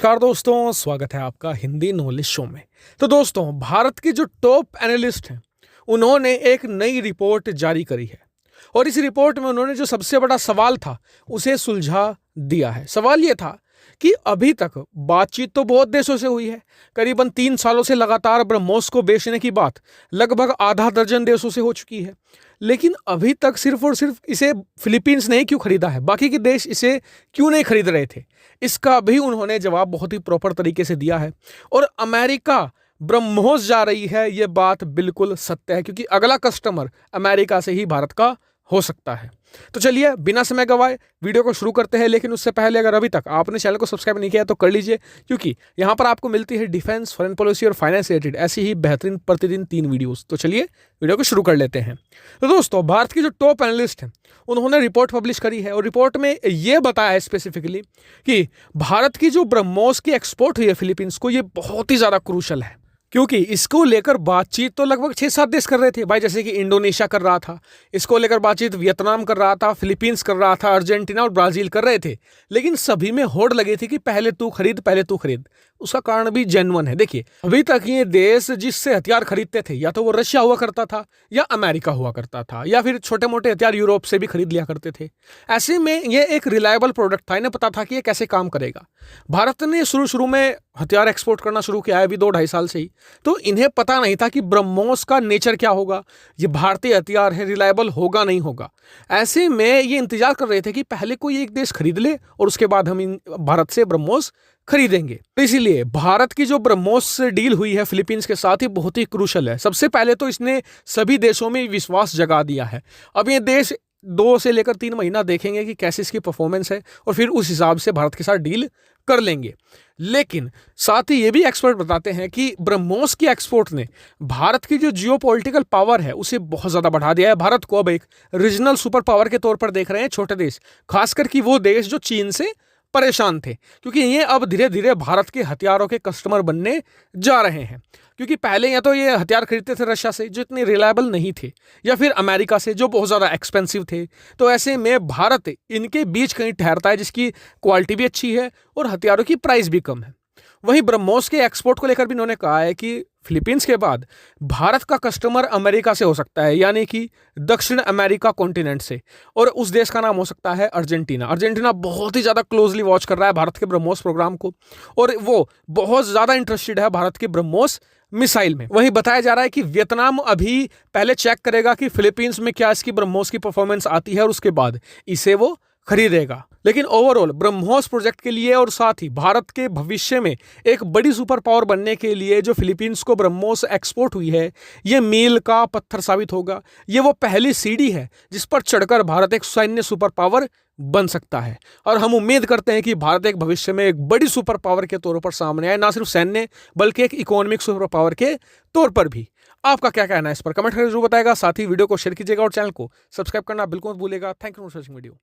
नमस्कार दोस्तों, स्वागत है आपका हिंदी नॉलेज शो में। तो दोस्तों, भारत के जो टॉप एनालिस्ट हैं उन्होंने एक नई रिपोर्ट जारी करी है और इस रिपोर्ट में उन्होंने जो सबसे बड़ा सवाल था उसे सुलझा दिया है। सवाल ये था कि अभी तक बातचीत तो बहुत देशों से हुई है, करीबन 3 सालों से लगातार ब्रह्मोस को बेचने की बात लगभग आधा दर्जन देशों से हो चुकी है, लेकिन अभी तक सिर्फ और सिर्फ इसे फिलीपींस ने ही क्यों खरीदा है, बाकी के देश इसे क्यों नहीं खरीद रहे थे, इसका भी उन्होंने जवाब बहुत ही प्रॉपर तरीके से दिया है। और अमेरिका ब्रह्मोस जा रही है, यह बात बिल्कुल सत्य है, क्योंकि अगला कस्टमर अमेरिका से ही भारत का हो सकता है। तो चलिए बिना समय गवाए वीडियो को शुरू करते हैं, लेकिन उससे पहले अगर अभी तक आपने चैनल को सब्सक्राइब नहीं किया तो कर लीजिए, क्योंकि यहाँ पर आपको मिलती है डिफेंस, फॉरेन पॉलिसी और फाइनेंस रिलेटेड ऐसी ही बेहतरीन प्रतिदिन 3 वीडियोस। तो चलिए वीडियो को शुरू कर लेते हैं। तो दोस्तों, भारत की जो टॉप एनालिस्ट हैं उन्होंने रिपोर्ट पब्लिश करी है और रिपोर्ट में ये बताया है स्पेसिफिकली कि भारत की जो ब्रह्मोस की एक्सपोर्ट हुई है फिलीपींस को, ये बहुत ही ज़्यादा क्रूशल है, क्योंकि इसको लेकर बातचीत तो लगभग 6-7 देश कर रहे थे भाई, जैसे कि इंडोनेशिया कर रहा था, इसको लेकर बातचीत वियतनाम कर रहा था, फिलीपींस कर रहा था, अर्जेंटीना और ब्राजील कर रहे थे, लेकिन सभी में होड़ लगी थी कि पहले तू खरीद, पहले तू खरीद। उसका कारण भी जेन्युइन है। देखिए, अभी तक ये देश जिससे हथियार खरीदते थे या तो वो रशिया हुआ करता था या अमेरिका हुआ करता था, या फिर छोटे मोटे हथियार यूरोप से भी खरीद लिया करते थे। ऐसे में ये एक रिलायबल प्रोडक्ट था, इन्हें पता था कि ये कैसे काम करेगा। भारत ने शुरू में हथियार एक्सपोर्ट करना शुरू किया है अभी 2-2.5 साल से ही, तो इन्हें पता नहीं था कि ब्रह्मोस का नेचर क्या होगा, ये भारतीय हथियार है, रिलायबल होगा नहीं होगा। ऐसे में ये इंतजार कर रहे थे कि पहले कोई एक देश खरीद ले और उसके बाद हम भारत से ब्रह्मोस खरीदेंगे। तो इसीलिए भारत की जो ब्रह्मोस से डील हुई है फिलीपींस के साथ, ही बहुत ही क्रूशल है। सबसे पहले तो इसने सभी देशों में विश्वास जगा दिया है। अब ये देश 2 से लेकर 3 महीना देखेंगे कि कैसी इसकी परफॉर्मेंस है और फिर उस हिसाब से भारत के साथ डील कर लेंगे। लेकिन साथ ही ये भी एक्सपर्ट बताते हैं कि ब्रह्मोस की एक्सपोर्ट ने भारत की जो जियोपॉलिटिकल पावर है उसे बहुत ज़्यादा बढ़ा दिया है। भारत को अब एक रीजनल सुपर पावर के तौर पर देख रहे हैं छोटे देश, खासकर कि वो देश जो चीन से परेशान थे, क्योंकि ये अब धीरे धीरे भारत के हथियारों के कस्टमर बनने जा रहे हैं। क्योंकि पहले या तो ये हथियार खरीदते थे रशिया से जो इतने रिलायबल नहीं थे, या फिर अमेरिका से जो बहुत ज़्यादा एक्सपेंसिव थे। तो ऐसे में भारत इनके बीच कहीं ठहरता है, जिसकी क्वालिटी भी अच्छी है और हथियारों की प्राइस भी कम है। वहीं ब्रह्मोस के एक्सपोर्ट को लेकर भी इन्होंने कहा है कि फिलीपींस के बाद भारत का कस्टमर अमेरिका से हो सकता है, यानी कि दक्षिण अमेरिका कॉन्टिनेंट से, और उस देश का नाम हो सकता है अर्जेंटीना। अर्जेंटीना बहुत ही ज़्यादा क्लोजली वॉच कर रहा है भारत के ब्रह्मोस प्रोग्राम को और वो बहुत ज़्यादा इंटरेस्टेड है भारत के ब्रह्मोस मिसाइल में। वहीं बताया जा रहा है कि वियतनाम अभी पहले चेक करेगा कि फिलीपींस में क्या इसकी ब्रह्मोस की परफॉर्मेंस आती है और उसके बाद इसे वो खरीदेगा। लेकिन ओवरऑल ब्रह्मोस प्रोजेक्ट के लिए और साथ ही भारत के भविष्य में एक बड़ी सुपर पावर बनने के लिए जो फिलीपींस को ब्रह्मोस एक्सपोर्ट हुई है, ये मील का पत्थर साबित होगा। ये वो पहली सीढ़ी है जिस पर चढ़कर भारत एक सैन्य सुपर पावर बन सकता है, और हम उम्मीद करते हैं कि भारत एक भविष्य में एक बड़ी सुपर पावर के तौर पर सामने आए, ना सिर्फ सैन्य बल्कि एक इकोनॉमिक सुपर पावर के तौर पर भी। आपका क्या कहना है इस पर कमेंट करके जरूर बताएगा। साथ ही वीडियो को शेयर कीजिएगा और चैनल को सब्सक्राइब करना बिल्कुल मत भूलिएगा। Thank you for watching video.